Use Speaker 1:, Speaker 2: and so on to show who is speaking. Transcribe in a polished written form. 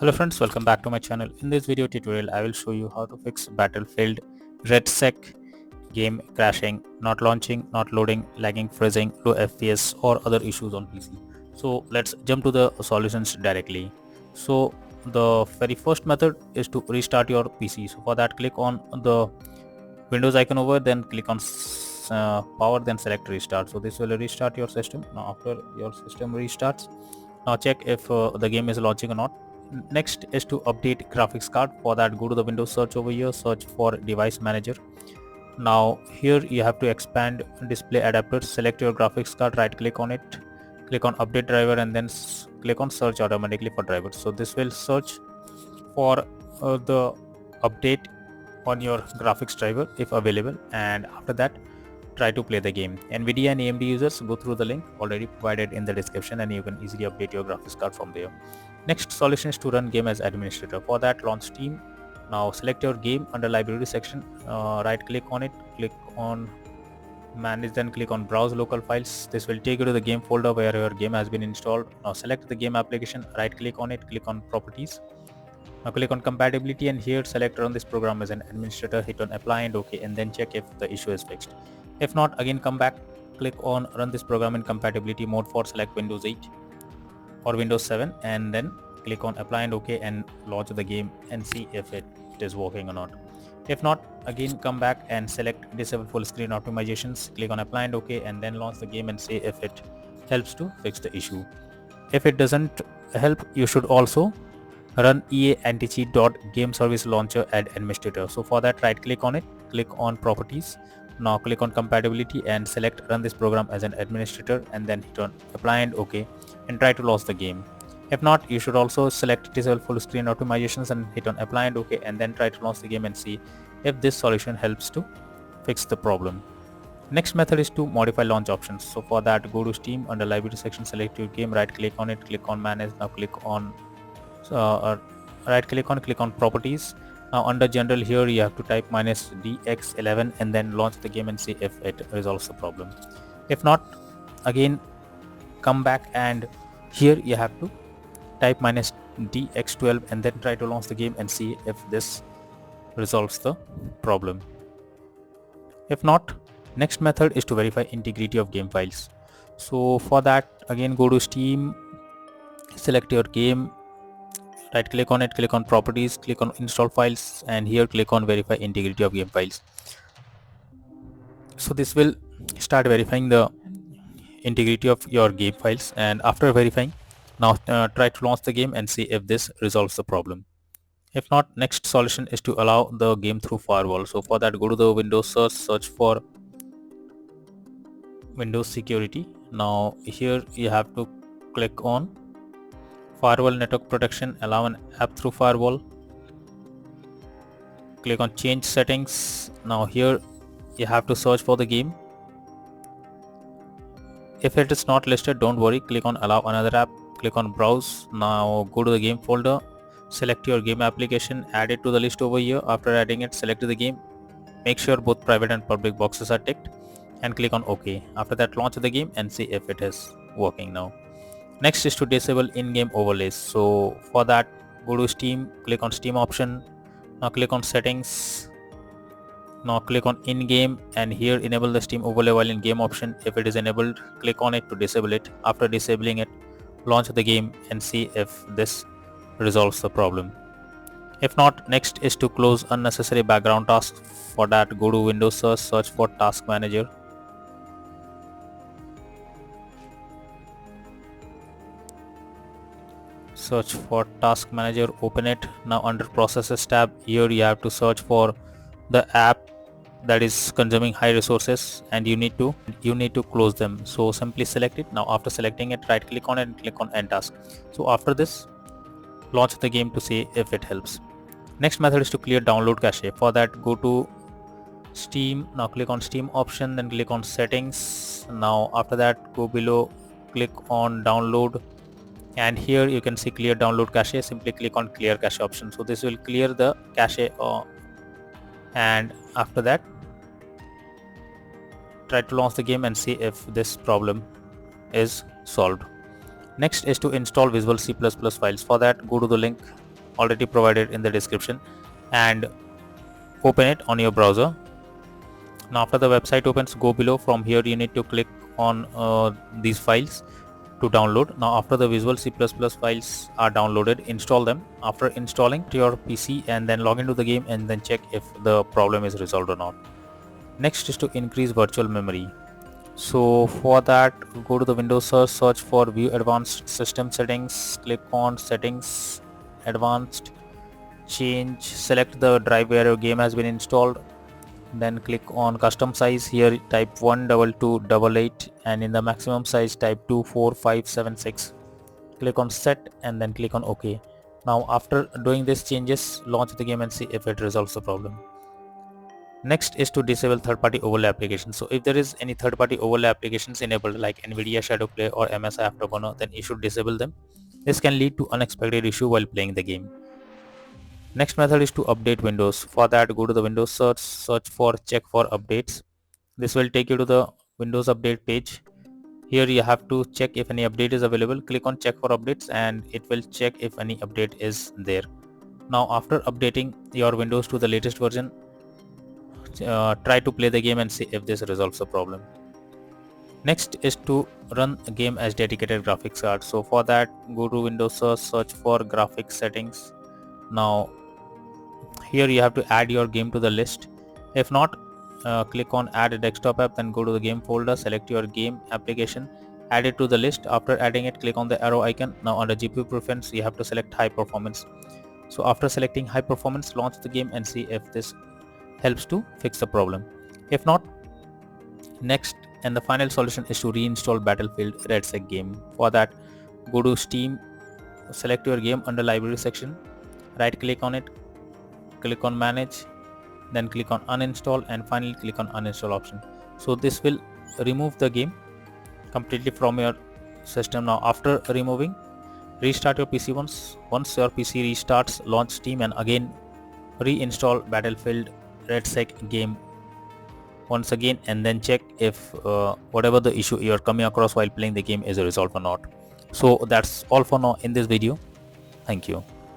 Speaker 1: Hello friends, welcome back to my channel. In this video tutorial, I will show you how to fix Battlefield REDSEC game crashing, not launching, not loading, lagging, freezing, low FPS or other issues on PC. So let's jump to the solutions directly. So the very first method is to restart your PC. So for that, click on the Windows icon over, then click on power, then select restart. So this will restart your system. Now after your system restarts, now check if the game is launching or not. Next is to update graphics card. For that, go to the Windows search over here, search for device manager. Now here you have to expand display adapter, select your graphics card, right click on it, click on update driver, and then click on search automatically for drivers. So this will search for the update on your graphics driver if available, and after that try to play the game. Nvidia and AMD users, go through the link already provided in the description and you can easily update your graphics card from there. Next solution is to run game as administrator. For that, launch Steam. Now select your game under library section, right click on it, click on manage, then click on browse local files. This will take you to the game folder where your game has been installed. Now select the game application, right click on it, click on properties. Now click on compatibility and here select run this program as an administrator, hit on apply and OK, and then check if the issue is fixed. If not, again come back, click on run this program in compatibility mode for select Windows 8 or Windows 7 and then click on apply and OK and launch the game and see if it is working or not. If not, again come back and select disable full screen optimizations, click on apply and OK and then launch the game and see if it helps to fix the issue. If it doesn't help, you should also run EA anti-cheat.game service launcher as administrator. So for that, right click on it, click on properties. Now click on compatibility and select run this program as an administrator and then hit on apply and OK and try to launch the game. If not, you should also select disable full screen optimizations and hit on apply and OK and then try to launch the game and see if this solution helps to fix the problem. Next method is to modify launch options. So for that, go to Steam, under library section, select your game, right click on it, click on manage. Now click on right click on properties. Now under general, here you have to type -dx11 and then launch the game and see if it resolves the problem. If not, again come back and here you have to type -dx12 and then try to launch the game and see if this resolves the problem. If not, next method is to verify integrity of game files. So for that, again go to Steam, select your game, right click on it, click on properties, click on install files and here click on verify integrity of game files. So this will start verifying the integrity of your game files, and after verifying, now try to launch the game and see if this resolves the problem. If not, next solution is to allow the game through firewall. So for that, go to the Windows search for Windows security. Now here you have to click on firewall network protection, allow an app through firewall, click on change settings. Now here you have to search for the game. If it is not listed, don't worry, click on allow another app, click on browse. Now go to the game folder, select your game application, add it to the list over here. After adding it, select the game, make sure both private and public boxes are ticked and click on OK. After that, launch the game and see if it is working now. Next is to disable in-game overlays. So for that, go to Steam, click on Steam option, now click on settings, now click on in-game and here enable the Steam overlay while in game option. If it is enabled, click on it to disable it. After disabling it, launch the game and see if this resolves the problem. If not, next is to close unnecessary background tasks. For that, go to Windows search for task manager. Search for task manager, open it. Now under processes tab, here you have to search for the app that is consuming high resources and you need to close them. So simply select it. Now after selecting it, right click on it and click on end task. So after this, launch the game to see if it helps. Next method is to clear download cache. For that, go to Steam, now click on Steam option, then click on settings. Now after that, go below, click on download and here you can see clear download cache. Simply click on clear cache option. So this will clear the cache and after that, try to launch the game and see if this problem is solved. Next is to install Visual C++ files. For that, go to the link already provided in the description and open it on your browser. Now after the website opens, go below. From here you need to click on these files to download. Now after the Visual C++ files are downloaded, install them. After installing to your PC and then log into the game and then check if the problem is resolved or not. Next is to increase virtual memory. So for that, go to the Windows search for View Advanced System Settings, click on Settings, Advanced, change, select the drive where your game has been installed, then click on Custom Size. Here type 12288 and in the maximum size type 24576. Click on Set and then click on OK. Now after doing these changes, launch the game and see if it resolves the problem. Next is to disable third-party overlay applications. So if there is any third-party overlay applications enabled like NVIDIA Shadow Play or MSI Afterburner, then you should disable them. This can lead to unexpected issue while playing the game. Next method is to update Windows. For that, go to the Windows search for check for updates. This will take you to the Windows update page. Here you have to check if any update is available. Click on check for updates and it will check if any update is there. Now after updating your Windows to the latest version, try to play the game and see if this resolves the problem. Next is to run a game as dedicated graphics card. So for that, go to Windows search for graphics settings. Now here you have to add your game to the list. If not, click on add a desktop app, then go to the game folder, select your game application, add it to the list. After adding it, click on the arrow icon. Now under GPU preference, you have to select high performance. So after selecting high performance, launch the game and see if this helps to fix the problem. If not, next and the final solution is to reinstall Battlefield REDSEC game. For that, go to Steam, select your game under library section, right click on it, click on manage, then click on uninstall and finally click on uninstall option. So this will remove the game completely from your system. Now after removing, restart your PC once your PC restarts, launch Steam and again reinstall Battlefield REDSEC game once again and then check if whatever the issue you are coming across while playing the game is resolved or not. So that's all for now in this video. Thank you.